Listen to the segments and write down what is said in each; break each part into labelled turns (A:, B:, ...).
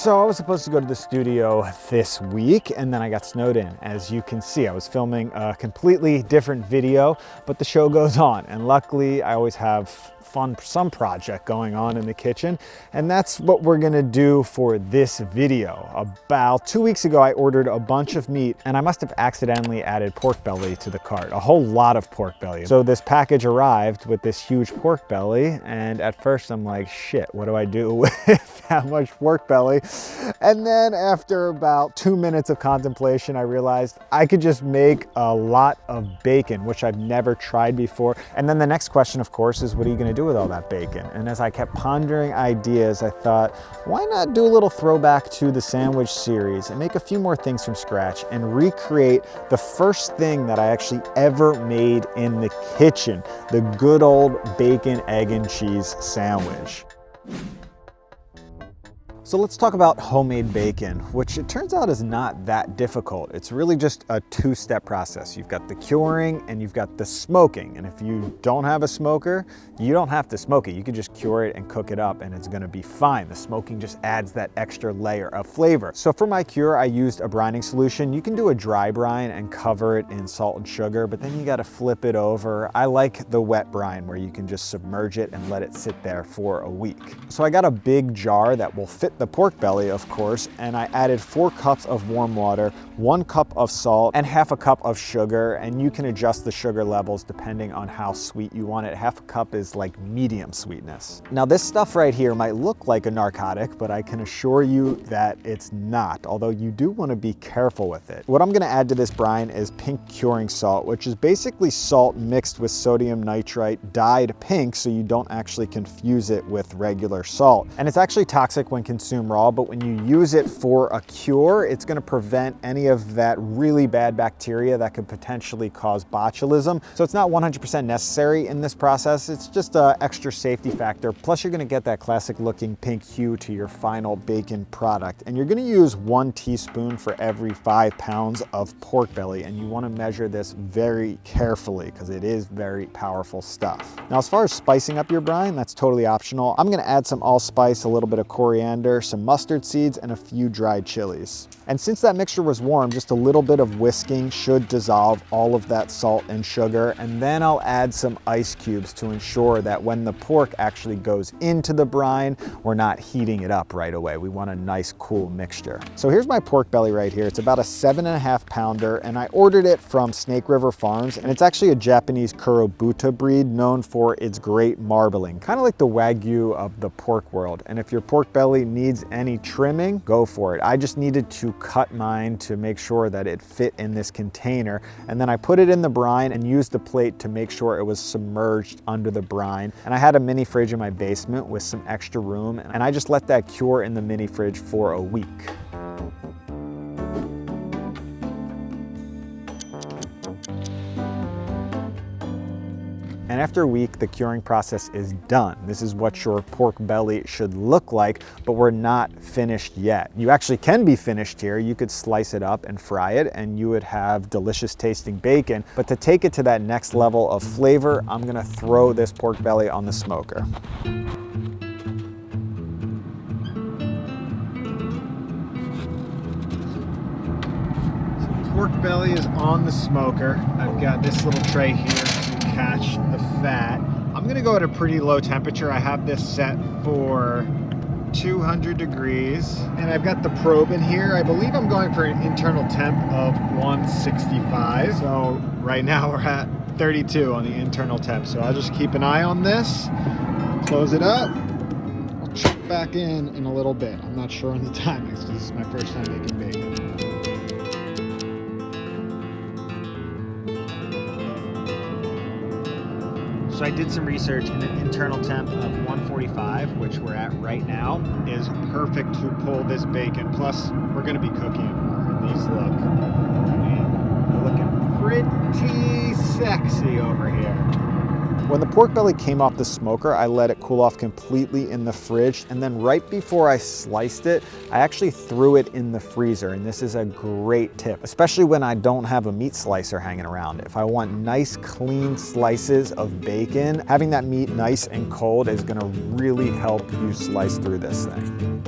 A: So I was supposed to go to the studio this week and then I got snowed in. As you can see, I was filming a completely different video, but the show goes on. And luckily I always have some project going on in the kitchen. And that's what we're gonna do for this video. About 2 weeks ago, I ordered a bunch of meat and I must have accidentally added pork belly to the cart, a whole lot of pork belly. So this package arrived with this huge pork belly. And at first I'm like, shit, what do I do with that much pork belly? And then after about 2 minutes of contemplation, I realized I could just make a lot of bacon, which I've never tried before. And then the next question, of course, is what are you gonna do with all that bacon? And as I kept pondering ideas, I thought, why not do a little throwback to the sandwich series and make a few more things from scratch and recreate the first thing that I actually ever made in the kitchen, the good old bacon, egg, and cheese sandwich. So let's talk about homemade bacon, which it turns out is not that difficult. It's really just a two-step process. You've got the curing and you've got the smoking. And if you don't have a smoker, you don't have to smoke it. You can just cure it and cook it up and it's gonna be fine. The smoking just adds that extra layer of flavor. So for my cure, I used a brining solution. You can do a dry brine and cover it in salt and sugar, but then you gotta flip it over. I like the wet brine where you can just submerge it and let it sit there for a week. So I got a big jar that will fit the pork belly, of course, and I added 4 cups of warm water, 1 cup of salt, and half a cup of sugar, and you can adjust the sugar levels depending on how sweet you want it. Half a cup is like medium sweetness. Now this stuff right here might look like a narcotic, but I can assure you that it's not, although you do want to be careful with it. What I'm going to add to this brine is pink curing salt, which is basically salt mixed with sodium nitrite dyed pink so you don't actually confuse it with regular salt. And it's actually toxic when consumed raw, but when you use it for a cure, it's going to prevent any of that really bad bacteria that could potentially cause botulism. So it's not 100% necessary in this process. It's just an extra safety factor. Plus you're going to get that classic looking pink hue to your final bacon product. And you're going to use 1 teaspoon for every 5 pounds of pork belly. And you want to measure this very carefully because it is very powerful stuff. Now, as far as spicing up your brine, that's totally optional. I'm going to add some allspice, a little bit of coriander, some mustard seeds, and a few dried chilies. And since that mixture was warm, just a little bit of whisking should dissolve all of that salt and sugar. And then I'll add some ice cubes to ensure that when the pork actually goes into the brine, we're not heating it up right away. We want a nice cool mixture. So here's my pork belly right here. It's about a 7.5 pounder, and I ordered it from Snake River Farms, and it's actually a Japanese Kurobuta breed known for its great marbling, kind of like the Wagyu of the pork world. And if your pork belly needs any trimming, go for it. I just needed to cut mine to make sure that it fit in this container, and then I put it in the brine and used the plate to make sure it was submerged under the brine. And I had a mini fridge in my basement with some extra room, and I just let that cure in the mini fridge for a week. And after a week, the curing process is done. This is what your pork belly should look like, but we're not finished yet. You actually can be finished here. You could slice it up and fry it, and you would have delicious tasting bacon. But to take it to that next level of flavor, I'm gonna throw this pork belly on the smoker. So pork belly is on the smoker. I've got this little tray here to catch the fat. I'm gonna go at a pretty low temperature. I have this set for 200 degrees, and I've got the probe in here. I believe I'm going for an internal temp of 165. So right now we're at 32 on the internal temp. So I'll just keep an eye on this, close it up. I'll check back in a little bit. I'm not sure on the timings because this is my first time making bacon. So I did some research, and an internal temp of 145, which we're at right now, is perfect to pull this bacon. Plus, we're going to be cooking it more. These look, they're looking pretty sexy over here. When the pork belly came off the smoker, I let it cool off completely in the fridge, and then right before I sliced it, I actually threw it in the freezer. And this is a great tip, especially when I don't have a meat slicer hanging around. If I want nice, clean slices of bacon, having that meat nice and cold is gonna really help you slice through this thing.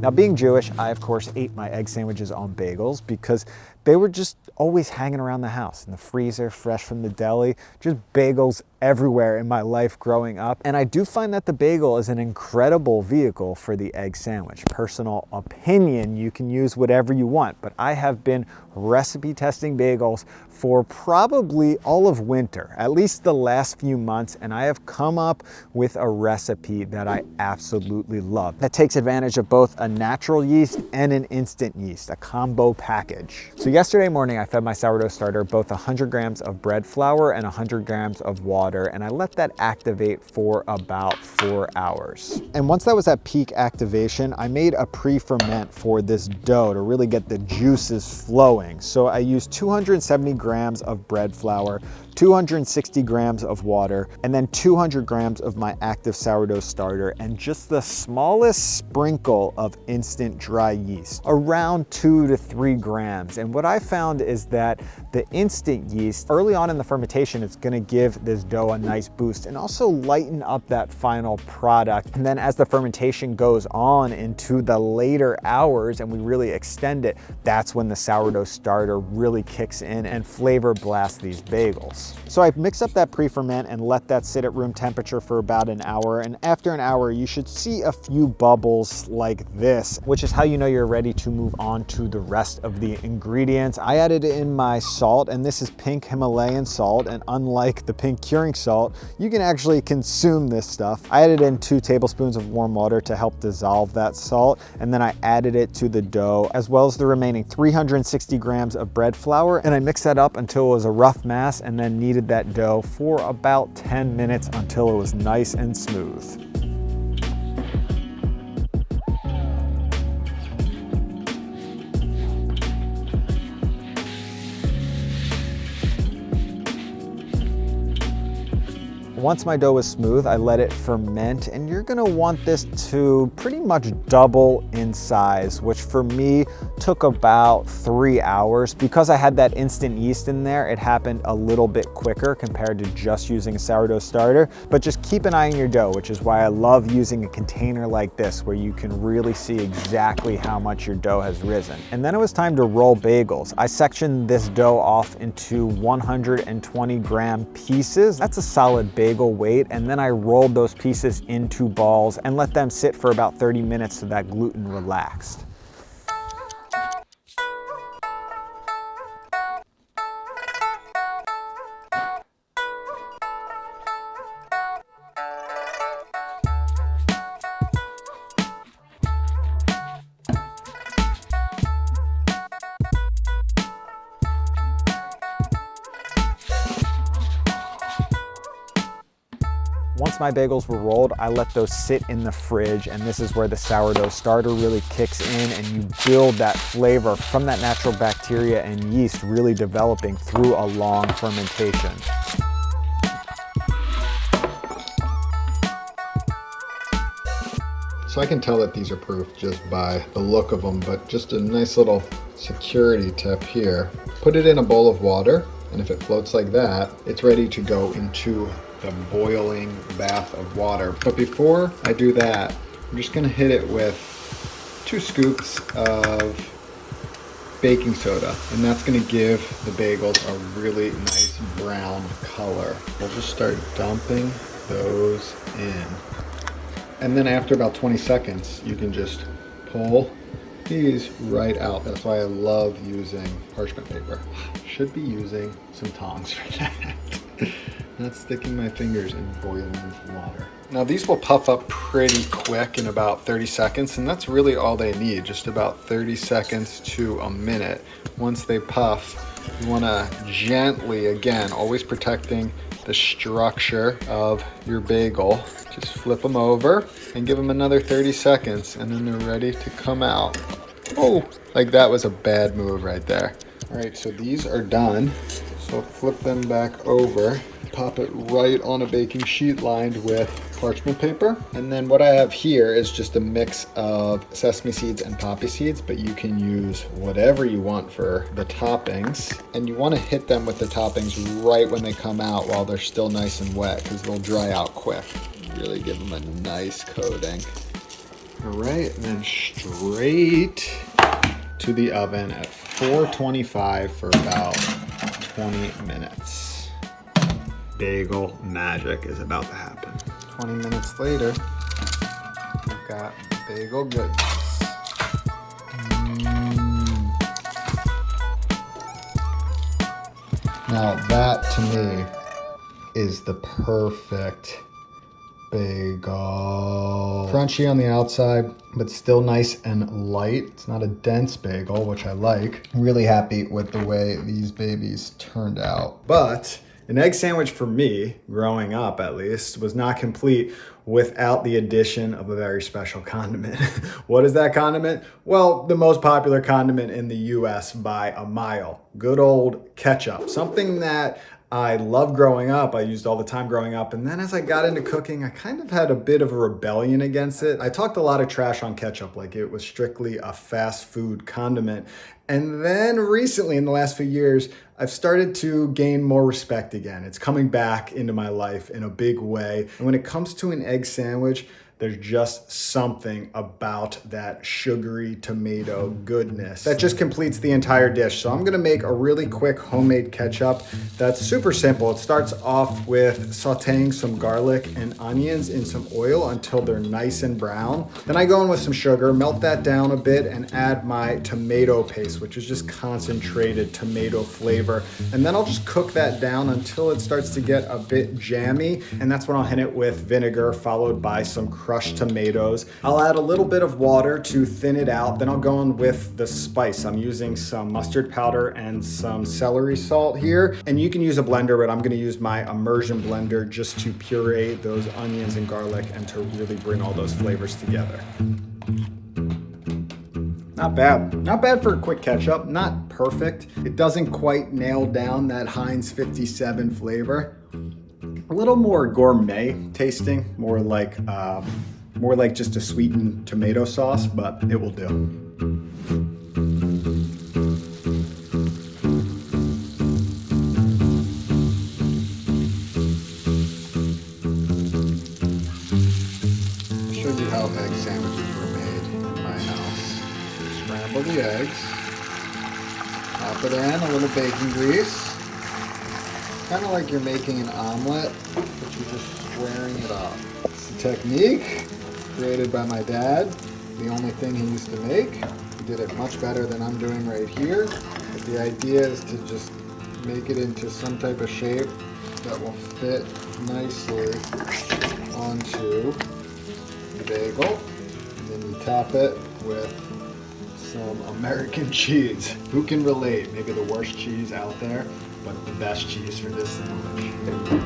A: Now, being Jewish, I of course ate my egg sandwiches on bagels because they were just always hanging around the house in the freezer, fresh from the deli, just bagels everywhere in my life growing up. And I do find that the bagel is an incredible vehicle for the egg sandwich. Personal opinion, you can use whatever you want, but I have been recipe testing bagels for probably all of winter, at least the last few months, and I have come up with a recipe that I absolutely love that takes advantage of both a natural yeast and an instant yeast, a combo package. So yesterday morning, I fed my sourdough starter both 100 grams of bread flour and 100 grams of water, and I let that activate for about 4 hours. And once that was at peak activation, I made a pre-ferment for this dough to really get the juices flowing. So I used 270 grams of bread flour, 260 grams of water, and then 200 grams of my active sourdough starter, and just the smallest sprinkle of instant dry yeast, around 2 to 3 grams. And what I found is that the instant yeast, early on in the fermentation, it's gonna give this dough a nice boost and also lighten up that final product. And then as the fermentation goes on into the later hours and we really extend it, that's when the sourdough starter really kicks in and flavor blasts these bagels. So I mix up that pre-ferment and let that sit at room temperature for about an hour. And after an hour, you should see a few bubbles like this, which is how you know you're ready to move on to the rest of the ingredients. I added in my salt, and this is pink Himalayan salt. And unlike the pink curing salt, you can actually consume this stuff. I added in 2 tablespoons of warm water to help dissolve that salt. And then I added it to the dough, as well as the remaining 360 grams of bread flour. And I mixed that up until it was a rough mass, and then kneaded that dough for about 10 minutes until it was nice and smooth. Once my dough was smooth, I let it ferment, and you're gonna want this to pretty much double in size, which for me took about 3 hours. Because I had that instant yeast in there, it happened a little bit quicker compared to just using a sourdough starter. But just keep an eye on your dough, which is why I love using a container like this, where you can really see exactly how much your dough has risen. And then it was time to roll bagels. I sectioned this dough off into 120 gram pieces. That's a solid bagel weight, and then I rolled those pieces into balls and let them sit for about 30 minutes so that gluten relaxed. Once my bagels were rolled, I let those sit in the fridge, and this is where the sourdough starter really kicks in, and you build that flavor from that natural bacteria and yeast really developing through a long fermentation.
B: So I can tell that these are proof just by the look of them, but just a nice little security tip here. Put it in a bowl of water, and if it floats like that, it's ready to go into the boiling bath of water. But before I do that, I'm just gonna hit it with 2 scoops of baking soda, and that's gonna give the bagels a really nice brown color. We'll just start dumping those in. And then after about 20 seconds, you can just pull these right out. That's why I love using parchment paper. Should be using some tongs for that. Not sticking my fingers in boiling water. Now these will puff up pretty quick in about 30 seconds, and that's really all they need, just about 30 seconds to a minute. Once they puff, you wanna gently, again, always protecting the structure of your bagel, just flip them over and give them another 30 seconds, and then they're ready to come out. Oh, like that was a bad move right there. All right, so these are done. So flip them back over, pop it right on a baking sheet lined with parchment paper. And then what I have here is just a mix of sesame seeds and poppy seeds, but you can use whatever you want for the toppings. And you want to hit them with the toppings right when they come out while they're still nice and wet, because they'll dry out quick. Really give them a nice coating. All right, and then straight to the oven at 425 for about 20 minutes. Bagel magic is about to happen. 20 minutes later, we've got bagel goodness. Now that to me is the perfect bagel. Crunchy on the outside, but still nice and light. It's not a dense bagel, which I like. I'm really happy with the way these babies turned out. But an egg sandwich for me, growing up at least, was not complete without the addition of a very special condiment. What is that condiment? Well, the most popular condiment in the US by a mile. Good old ketchup. Something that I loved growing up. I used all the time growing up. And then as I got into cooking, I kind of had a bit of a rebellion against it. I talked a lot of trash on ketchup, like it was strictly a fast food condiment. And then recently, in the last few years, I've started to gain more respect again. It's coming back into my life in a big way. And when it comes to an egg sandwich, there's just something about that sugary tomato goodness that just completes the entire dish. So I'm gonna make a really quick homemade ketchup that's super simple. It starts off with sauteing some garlic and onions in some oil until they're nice and brown. Then I go in with some sugar, melt that down a bit, and add my tomato paste, which is just concentrated tomato flavor. And then I'll just cook that down until it starts to get a bit jammy. And that's when I'll hit it with vinegar, followed by some crushed tomatoes. I'll add a little bit of water to thin it out. Then I'll go in with the spice. I'm using some mustard powder and some celery salt here. And you can use a blender, but I'm gonna use my immersion blender just to puree those onions and garlic and to really bring all those flavors together. Not bad. Not bad for a quick ketchup. Not perfect. It doesn't quite nail down that Heinz 57 flavor. A little more gourmet tasting, more like just a sweetened tomato sauce, but it will do. I'll show you how egg sandwiches were made in my house. Scramble the eggs, pop it in a little bacon grease. Kind of like you're making an omelet, but you're just squaring it up. It's a technique created by my dad. The only thing he used to make. He did it much better than I'm doing right here. But the idea is to just make it into some type of shape that will fit nicely onto the bagel. And then you top it with some American cheese. Who can relate? Maybe the worst cheese out there, but the best cheese for this sandwich.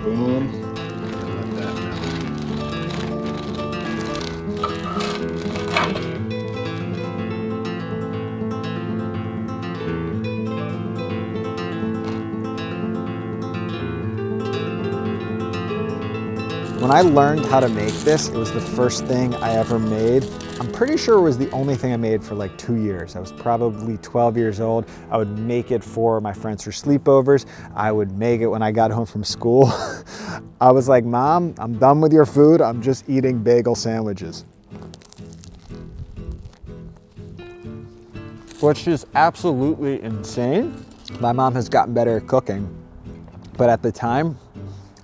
B: Boom, and let that melt.
A: When I learned how to make this, it was the first thing I ever made. I'm pretty sure it was the only thing I made for like 2 years. I was probably 12 years old. I would make it for my friends for sleepovers. I would make it when I got home from school. I was like, Mom, I'm done with your food. I'm just eating bagel sandwiches. Which is absolutely insane. My mom has gotten better at cooking, but at the time,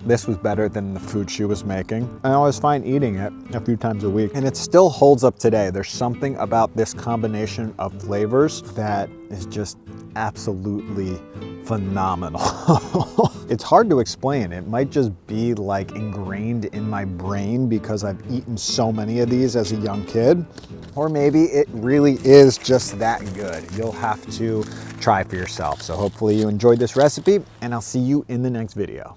A: this was better than the food she was making. I was fine eating it a few times a week, and it still holds up today. There's something about this combination of flavors that is just absolutely phenomenal. It's hard to explain. It might just be like ingrained in my brain because I've eaten so many of these as a young kid. Or maybe it really is just that good. You'll have to try for yourself. So hopefully you enjoyed this recipe, and I'll see you in the next video.